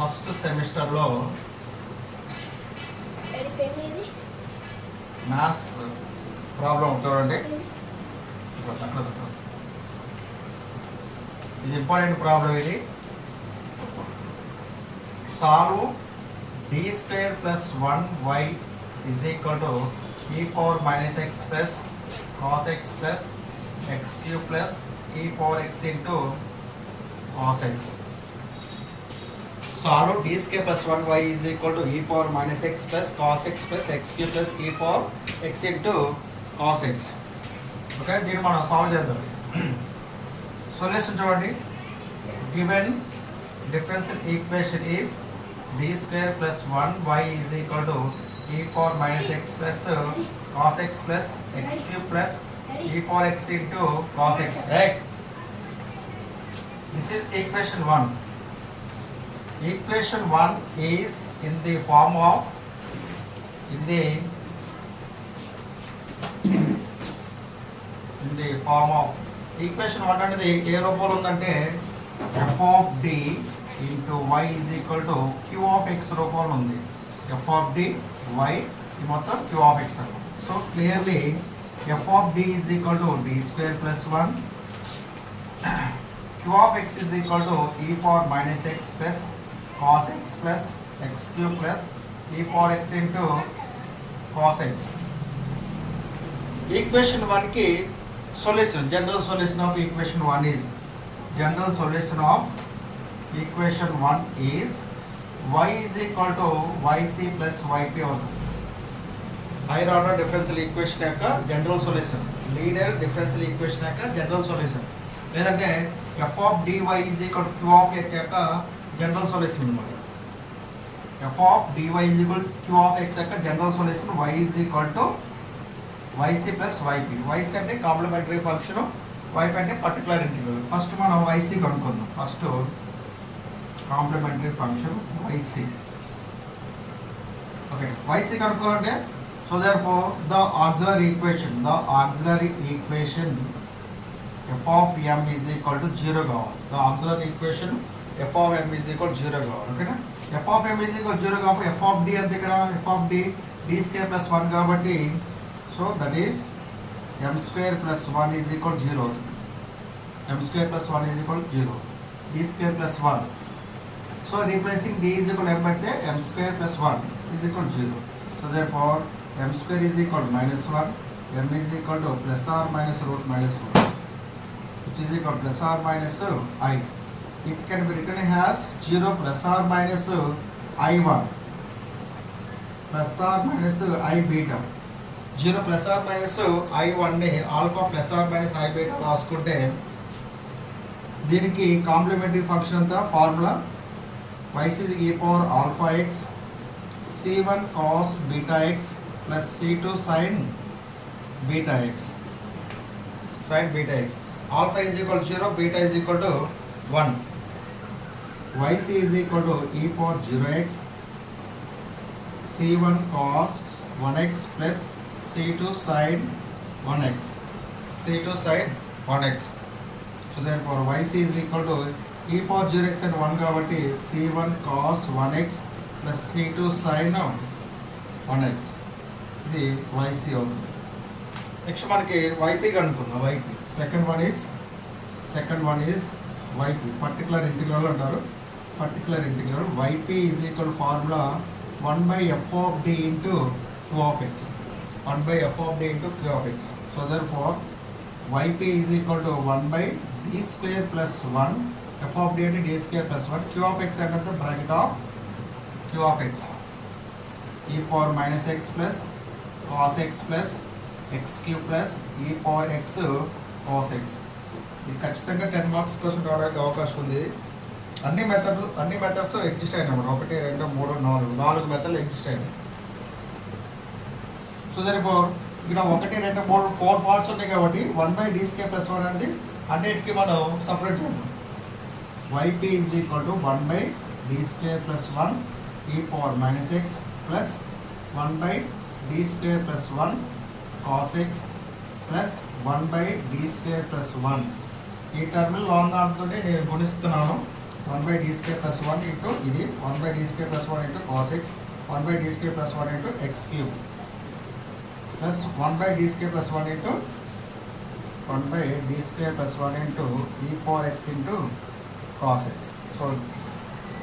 First సెమిస్టర్లో maths problem చూడండి. ఇది ఇంపార్టెంట్ ప్రాబ్లం. ఇది solve d² + 1y = e⁻x plus cos x plus x³ plus e⁻x into cos x. Solve d² + 1y = e⁻x plus cos x plus x³ plus e⁻x into cos x. Okay, దీన్ని మనం solve చేద్దాం. Solution చూడండి. Given differential equation is d² + 1y = e⁻x plus cos x plus x³ plus e⁻x into cos x. Right? This is equation 1. Equation 1 is in the form of equation 1 అనేది ఏ రూపంలో ఉందంటే f of d into y = q of x రూపంలో ఉంది. f of d y ఇది మొత్తం q of x అన్నమాట. So clearly f of d = d² + 1, q of x = e⁻x plus cos x plus x³ plus e⁻x into cos x. Equation 1 ki solution, general solution of equation 1 is equation 1 is y = yc plus yp అవుతుంది. Higher order differential equation యొక్క general solution, linear differential equation యొక్క general solution, లేదంటే f of dy = q of x యొక్క general solution అన్నమాట. f of dy = q of x యొక్క general solution y = yc plus yp. yc అంటే complementary function, yp అంటే particular integral. First మనం yc కనుక్కుందాం. First complementary function yc. Okay, yc కనుక్కోవాలంటే so therefore the auxiliary equation f of m is equal to 0 కావాలి. the auxiliary equation f of m is equal to 0 కావాలి. ఓకేనా? f of m is equal to 0 కాబట్టి f of d అంతే. ఇక్కడ f of d d² + 1 కాబట్టి so that is m² + 1 is equal to 0 అవుతుంది. m² + 1 is equal to 0, d² + 1. So replacing d is equal to m పెడితే m² + 1 is equal to 0. So therefore m² is equal to -1, m is equal to ±√-1, which is equal to ± I. It can be written as 0 ± I1 ± I beta. 0 ± I1 ని alpha ± I beta రాసుకుంటే దీనికి complementary function అంతా formula yc e⁻αx c1 cos βx plus c2 sin βx. Alpha is equal to 0, beta is equal to 1. yc is equal to e⁻0x c1 cos 1x plus c2 sin 1x. So therefore yc is equal to e⁻0x and 1 కాబట్టి c1 cos 1x plus c2 sin 1x. ఇది yc అవుతుంది. Next మనకి yp కనుక్కుందాం. yp second one is yp, particular integral అంటారు. Particular integral yp is equal formula 1/f of d into q of x. 1/f of d into q of x. So therefore yp is equal to 1/d² plus 1, f of d into d² plus 1, q of x under the bracket of q of x e⁻x plus cos x plus x³ plus e⁻x cos x. ఇది ఖచ్చితంగా 10 marks కోసం రావడానికి అవకాశం ఉంది. అన్ని methods exist అయినాయి. 1 2 3 4 మెథడ్లు exist అయినాయి. So therefore ఇక్కడ 1 2 3 4 పార్ట్స్ ఉన్నాయి కాబట్టి 1/d² plus 1 అనేది అన్నిటికీ మనం సపరేట్ చేద్దాం. yp is equal to 1/d² plus 1 e⁻x plus 1/d² plus 1 cos x plus 1/d² plus 1. ఈ టర్మినల్ లాంగ్ దాంట్లోనే నేను గుణిస్తున్నాను. 1 by d square plus 1 into ఇది 1 by d square plus 1 into cos x 1 by d square plus 1 into x cube plus 1 by d square plus 1 into 1 by d square plus 1 into e power x into cos x. So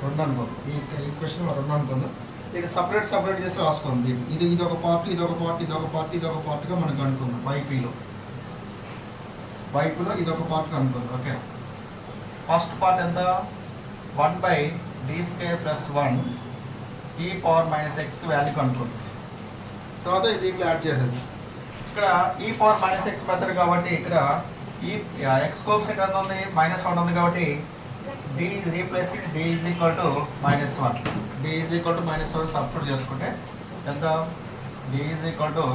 రెండు అనుకోండి ఈ question రెండు అనుకుందాం. ఇక separate చేసి రాసుకోండి. ఇది ఒక పార్ట్ ఇదొక పార్ట్గా మనకు అనుకుందాం. వైపులో ఇదొక పార్ట్ అనుకుందాం. ఓకే, ఫస్ట్ పార్ట్ ఎంత 1 by d square plus 1 e power minus xకి value కనుక్కోండి. తర్వాత దీంట్లో యాడ్ చేయాలి. ఇక్కడ e power minus x method కాబట్టి ఇక్కడ ఈ x కోఎఫిషియంట్ ఎంత ఉంది -1 ఉంది కాబట్టి d is replacing d is equal to -1. d is equal to -1 substitute చేసుకుంటే ఎంత d is equal to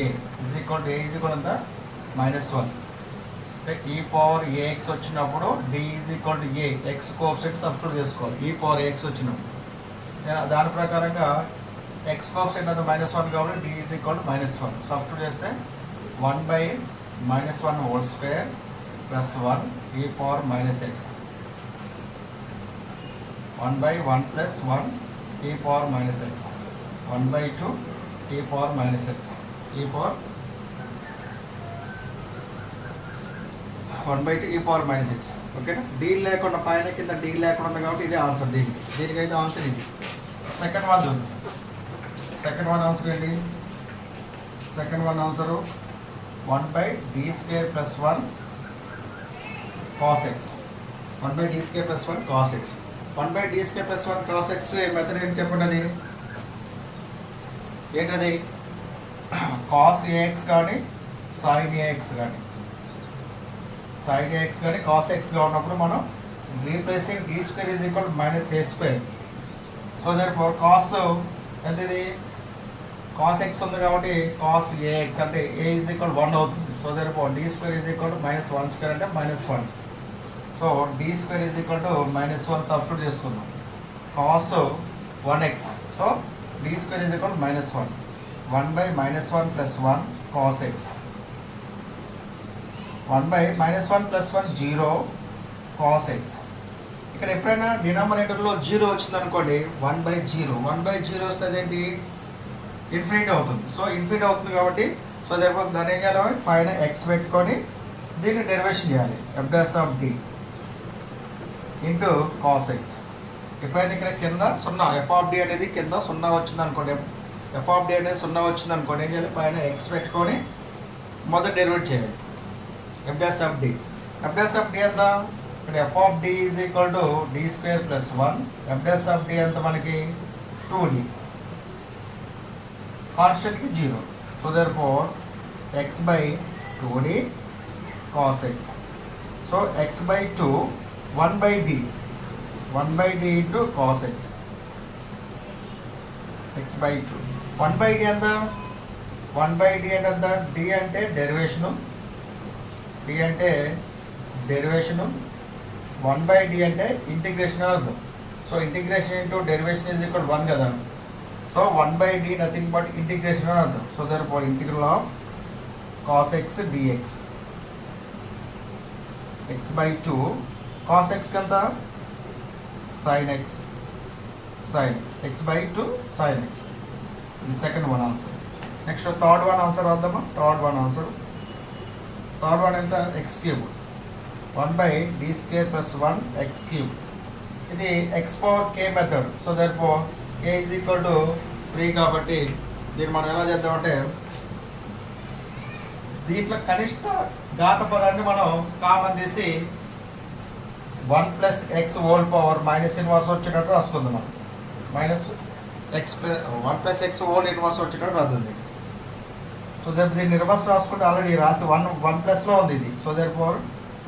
a is equal to a is equal ఎంత -1. అంటే e పవర్ ax వచ్చినప్పుడు d is equal to a x coefficient substitute చేసుకోవాలి. e power ax వచ్చినప్పుడు దాని ప్రకారంగా x coefficient అంత -1 కాబట్టి d is equal to -1 substitute చేస్తే 1 by -1 whole square plus 1 e power minus x 1 by 1 plus 1 e power minus x 1 by 2 e power minus x e power 1 by 2 e power minus x. ఓకేనా, d లేకుండా పైన కింద d లేకుండా ఉంది కాబట్టి ఇదే answer. దీనికైతే ఆన్సర్ ఇది. సెకండ్ వన్ చూద్దాం. సెకండ్ వన్ ఆన్సర్ ఏంటి? Second one answer 1 by d square plus 1 cos x 1 by d square plus 1 cos x 1 by d square plus 1 cos x method ఏంటి చెప్పండి? అది ఏంటది? cos ax కానీ sin ax కానీ cos x గా ఉన్నప్పుడు మనం replacing d square is equal to minus a square. So therefore cos ఎంత ఇది cos x ఉంది కాబట్టి cos ax అంటే a is equal to 1 అవుతుంది. So therefore d square is equal to -1 square అంటే -1. So d square is equal to -1 substitute చేసుకుందాం. cos 1x so d square is equal to -1 1 by -1 plus 1 cos x 1 by -1 plus 1 0 cos x. ఇక్కడ ఎప్పుడైనా డినామినేటర్లో 0 వచ్చింది అనుకోండి 1 by 0 వస్తుంది ఏంటి? Infinity అవుతుంది. So infinity అవుతుంది కాబట్టి సో దేర్ఫోర్ దాన్ని ఏం చేయాలి? పైన ఎక్స్ పెట్టుకొని దీన్ని డెరివేషన్ చేయాలి. f dash of d into cos X. ఎప్పుడైనా ఇక్కడ కింద 0 f of d అనేది కింద 0 వచ్చింది అనుకోండి, f of d అనేది 0 వచ్చింది అనుకోండి, ఏం చేయాలి? పైన ఎక్స్ పెట్టుకొని మొదటి డెరివేట్ చేయాలి. f dash of d ఎంత? ఇక్కడ f of d is equal to d square plus 1 f dash of d ఎంత మనకి 2d కాన్స్టెంట్కి 0. So therefore x by 2d cos x. So x by 2 1 by d into cos x x by 2 1 by d ఎంత? 1 by d అంటే ఎంత? d అంటే డెరివేషను 1 by d అంటే integration అర్థం. So integration into derivation is equal 1 కదా. So 1 by d nothing but integration అని అర్థం. So therefore integral of cos x dx x by 2 cos x కంత sin x x by 2 sin x. ఇది second one answer. Next third one answer వద్దామా? Third one ఎంత? x cube 1 by d square plus 1 x cube. ఇది x power k method. So therefore k is equal to 3 కాబట్టి దీన్ని మనం ఎలా చేద్దామంటే దీంట్లో కనిష్ట ఘాత పదాన్ని మనం కామన్ తీసి 1 plus x whole power minus inverse వచ్చేటట్టు రాసుకుందాం. మనం minus X 1 plus x whole inverse వచ్చేటట్టు రాస్తుంది. సో దీన్ని రివర్స్ రాసుకుంటే ఆల్రెడీ రాసి 1 ప్లస్లో ఉంది ఇది. So therefore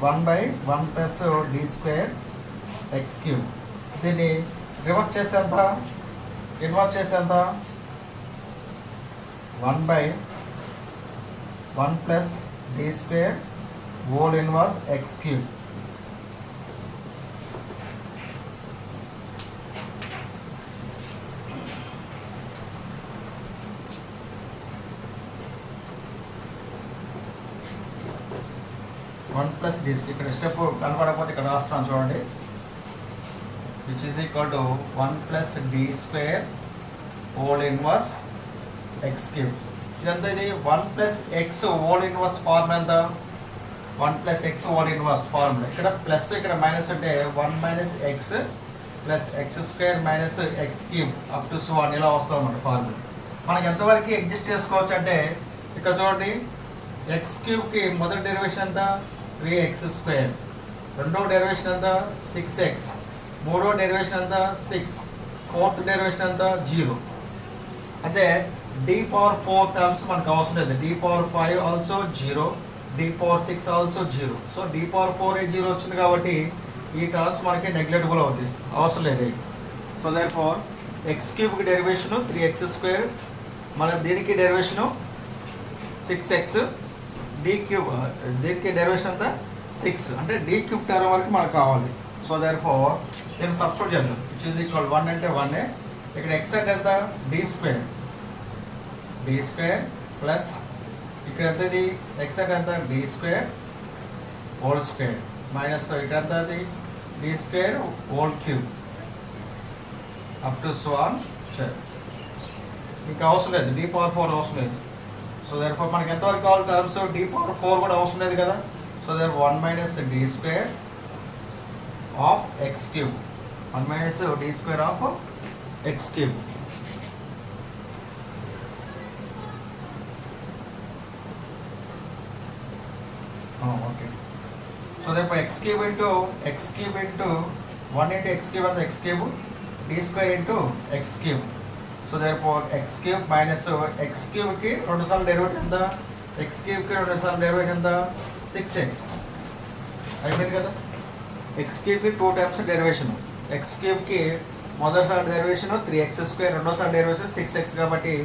1 by 1 plus d square x cube. దీన్ని రివర్స్ చేస్తే ఎంత? ఇన్వర్స్ చేస్తే ఎంత? 1 by 1 plus d square whole inverse x cube. One plus d ఇక్కడ స్టెప్ కనపడకపోతే ఇక్కడ రాస్తాను చూడండి. which is equal to 1 plus d square whole inverse x cube. ఇదంతా ఇది 1 plus x whole inverse form ఎంత 1 plus x whole inverse form ఇక్కడ plus ఇక్కడ minus అంటే 1 minus x plus x square minus x cube up to so అని ఇలా వస్తాం అన్నమాట ఫార్ములా. మనకి ఎంతవరకు అడ్జస్ట్ చేసుకోవచ్చు అంటే ఇక్కడ చూడండి ఎక్స్ క్యూబ్కి మొదటి డెరివేషన్ ఎంత 3x స్క్వేర్, రెండో డెరివేషన్ ఎంత 6x, మూడో డెరివేషన్ ఎంత 6, ఫోర్త్ డెరివేషన్ ఎంత 0. అదే d పవర్ 4 టర్మ్స్ మనకు అవసరం లేదు, d power 5 also 0, d power 6 also 0. So d power 4 0 వచ్చింది కాబట్టి ఈ టర్మ్స్ మనకి నెగ్లెక్టబుల్ అవుతాయి, అవసరం లేదు. సో దేర్ ఫోర్ ఎక్స్ క్యూబ్కి డెరివేషను 3x స్క్వేర్, మన దీనికి డెరివేషను 6x, d క్యూబ్ దీనికి డెరివేషన్ అంతా 6 అంటే d క్యూబ్ టర్మ్ వరకు మనకు కావాలి. సో దేర్ ఫోర్ నేను సబ్స్టిట్యూట్ చేద్దాం, విచ్ ఈజ్ ఈక్వల్ 1 అంటే 1, ఇక్కడ x అంటే ఎంత d స్క్వేర్ ప్లస్ ఇక్కడ ఎంత ఇది x అంటే ఎంత d square whole square minus ఇక్కడ ఎంత అది d square whole cube up to so on. ఇంకా అవసరం లేదు, d పవర్ 4 అవసరం లేదు. సో దేర్ఫోర్ మనకి ఎంతవరకు కావాలి టర్మ్స్, d పవర్ 4 కూడా అవసరం లేదు కదా. So there 1 minus d square of x cube, 1 minus d square of x cube. Okay, so therefore x cube into 1 into x cube and x cube d square into x cube. So therefore x cube minus x cube కి రెండు సార్లు derivative ఎంత, x cube కి రెండు సార్లు derivative ఎంత 6x అయిపోయింది కదా. x cube కి 2 టైమ్స్ డెరివేషన్, x cube కి మొదటిసారి డెరివేషన్ 3x స్క్వేర్, రెండోసారి డెరివేషన్ 6x కాబట్టి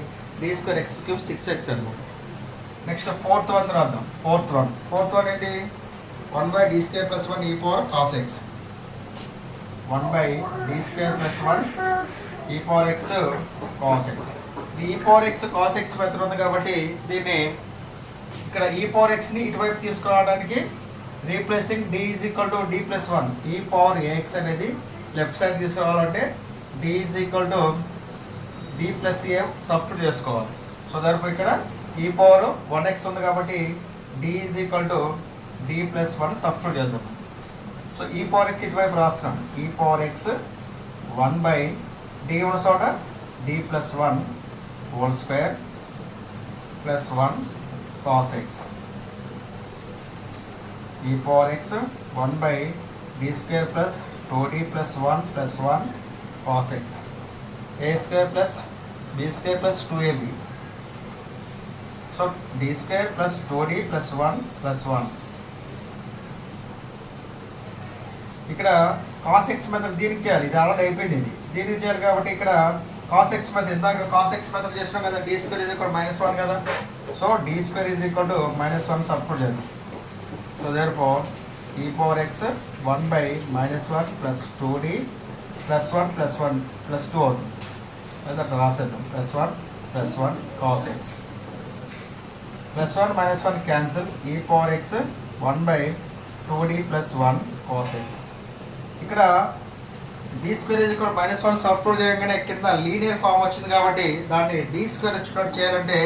d square x cube 6x అనుకో. నెక్స్ట్ ఫోర్త్ వన్ రాద్దాం. ఫోర్త్ వన్ ఏంటి 1 by d square plus 1 e power cos x, 1 by d square plus 1 e power x cos x. ఇది e power x cos x method ఉంది కాబట్టి దీన్ని ఇక్కడ e power x ని ఇటువైపు తీసుకురావడానికి replacing d is equal to d plus 1 e power ax అనేది left side తీసుకురావాలంటే d is equal to d plus a substitute చేసుకోవాలి. సో దర్ఫోర్ ఇక్కడ e పవర్ 1x ఉంది కాబట్టి d is equal to d plus 1 substitute చేద్దాం. So e power x ఇటువైపు రాస్తున్నాం, e power x 1 by d ఉన్న చోట d plus 1 whole square plus 1 cos x, e power x 1 by d square plus 2d plus 1 plus 1 cos x, a square plus b square plus 2ab. So d square plus 2d plus 1 plus 1. ఇక్కడ cos x method దీనికి చేయాలి, ఇది already అయిపోయింది, ఇది దీనికి చేయాలి కాబట్టి ఇక్కడ cos x మెథడ్ ఇందాక cos x మెథడ్ చేసినాం కదా, d స్క్వేర్ ఈజ్ ఈక్వల్ -1 కదా. So d square is equal to -1 substitute చేద్దాం. So therefore e power x 1 by -1 plus 2d plus 1 plus 1 plus 2 అవుతుంది, అయితే అట్లా రాసేద్దాం plus 1 plus 1 cos x plus 1 -1 cancel, e power x 1 by 2d plus 1 cos x. ఇక్కడ d square is equal -1 substitute చేయగానే కింద linear form వచ్చింది కాబట్టి దాన్ని d స్క్వేర్ వచ్చేటట్టు చేయాలంటే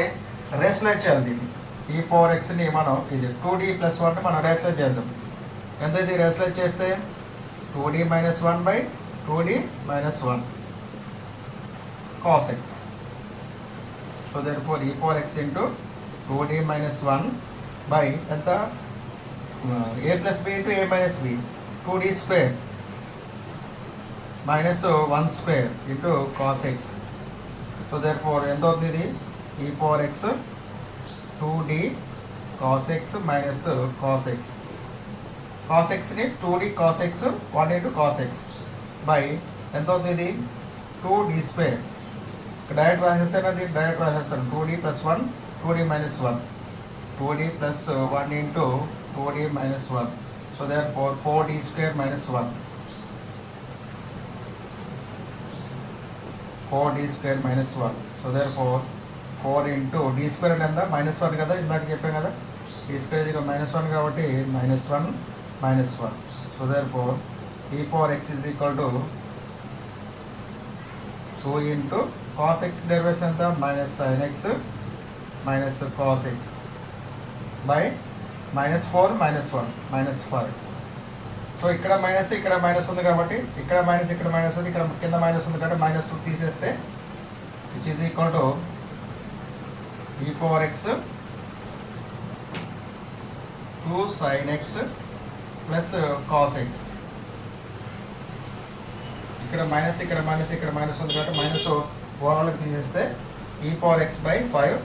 రేషనలైజ్ చేయాలి దీన్ని. e పవర్ xని మనం ఇది 2d ప్లస్ 1 మనం రేషనలైజ్ చేద్దాం. ఎంత ఇది రేషనలైజ్ చేస్తే 2d - 1 by 2d - 1 cos x. So therefore e power x into 2d - 1 by ఎంత a plus b into a minus b, 2d square minus 1 square into cos x. So therefore ఎంత అవుతుంది ఇది e power x 2d cos x minus cos x. cos x ని 2d cos x 1 into cos x by ఎంత అవుతుంది ఇది 2d square. Direct రాసేస్తాను, అది direct రాసేస్తాను 2d plus 1 2d minus 1 2d plus 1 into 2d minus 1. So therefore 4d square minus 1 4d square minus 1. So therefore 4 into d square అంటే ఎంత -1 కదా, ఇందాక చెప్పాం కదా d square is -1 కాబట్టి -1 -1. So therefore e power x is equal to 2 into cos x derivation ఎంత minus sine x minus cos x by -4 -1 -5. So ఇక్కడ minus ఉంది కాబట్టి ఇక్కడ మైనస్ ఉంది, ఇక్కడ కింద మైనస్ ఉంది కాబట్టి మైనస్ తీసేస్తే which is equal to e power X 2 sin x plus cos X. ఇక్కడ మైనస్ ఉంది కాబట్టి మైనస్ ఓవరాల్కి తీసేస్తే e power X by 5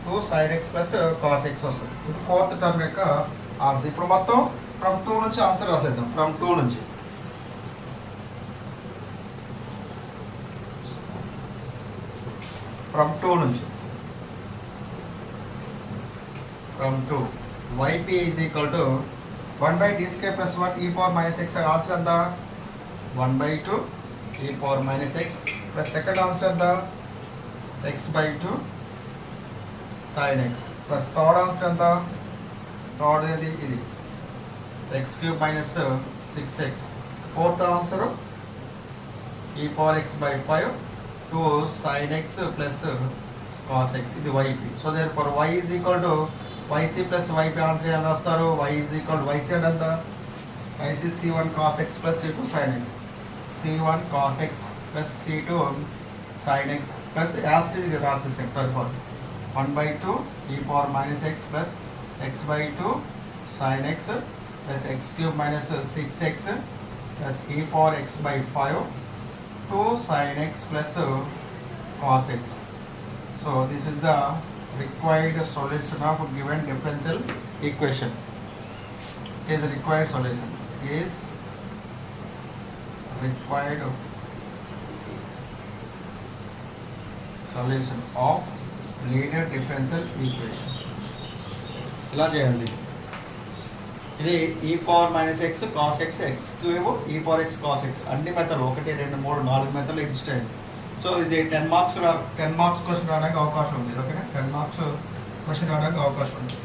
2 sin x plus cos X వస్తుంది. ఇది ఫోర్త్ టర్మ్ యొక్క ఆన్సర్. ఇప్పుడు మొత్తం ఫ్రమ్ 2 నుంచి ఆన్సర్ రాసేద్దాం. ఫ్రమ్ 2 నుంచి yp is equal to 1/d square plus 1 e power minus x. Answer ఎంత 1/2 e power minus x plus second answer ఎంత x/2 sin x plus third answer ఎంత third ఇది x³ minus 6x. Fourth answer e power x/5 2 sin x plus cos x. ఇది yp. So therefore y is equal to yc plus yp answer ఏం రాస్తారు y is equal to yc అంటే ఎంత yc c1 cos x plus c2 sin x c1 cos x plus c2 sin x plus యాస్టిక్ రాసేసాం సరిపోతుంది 1/2 e power minus x plus x/2 sin x plus x³ minus 6x plus e power x/5 2 sin x plus cos x. So this is the required solution of given differential equation. Is required solution is required solution of linear differential equation. ఇలా చేయాలి. ఇది e power minus X cos X x³ e power x cos X అన్ని మెథడ్లు 1 2 3 4 మెథడ్లు exist అయ్యాయి. So ఇది 10 marks question రావడానికి అవకాశం ఉంది. ఓకేనా 10 మార్క్స్ క్వశ్చన్ రావడానికి అవకాశం ఉంది.